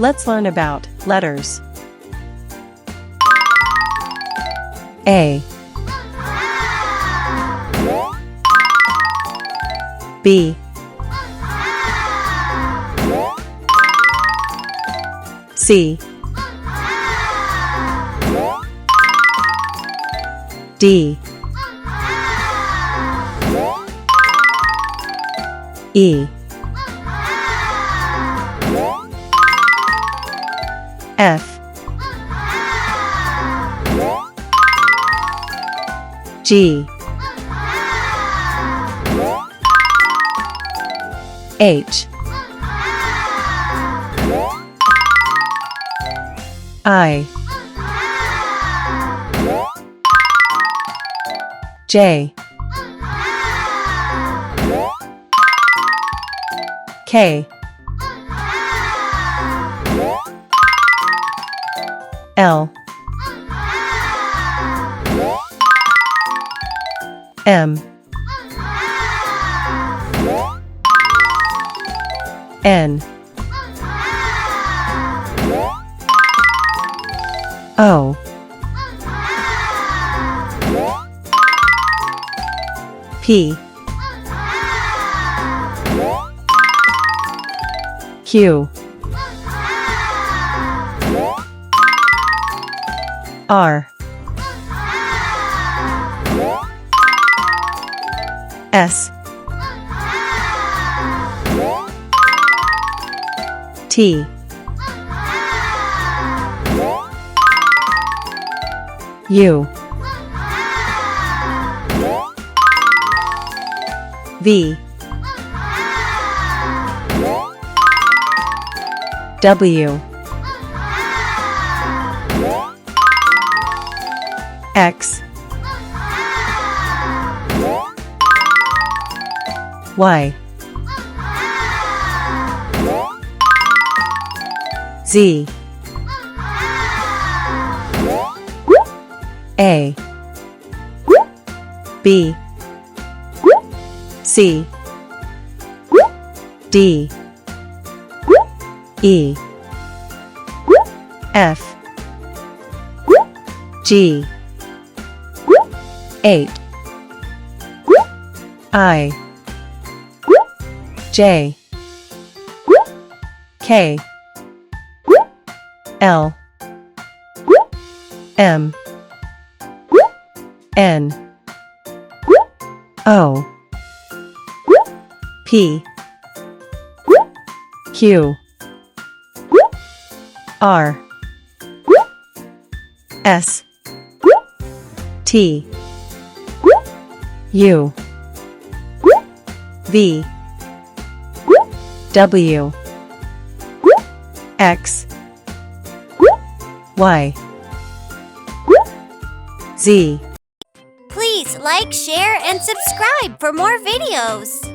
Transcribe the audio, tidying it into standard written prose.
Let's learn about letters. A, B, C, D, E, F, G, H, I, J, K, L, M, N, O, P, Q, R, S, T, U, V, W, X, Y, Z, A, B, C, D, E, F, G, H, I, J, K, L, M, N, O, P, Q, R, S, T, U, V, W, X, Y, Z. Please like, share, and subscribe for more videos.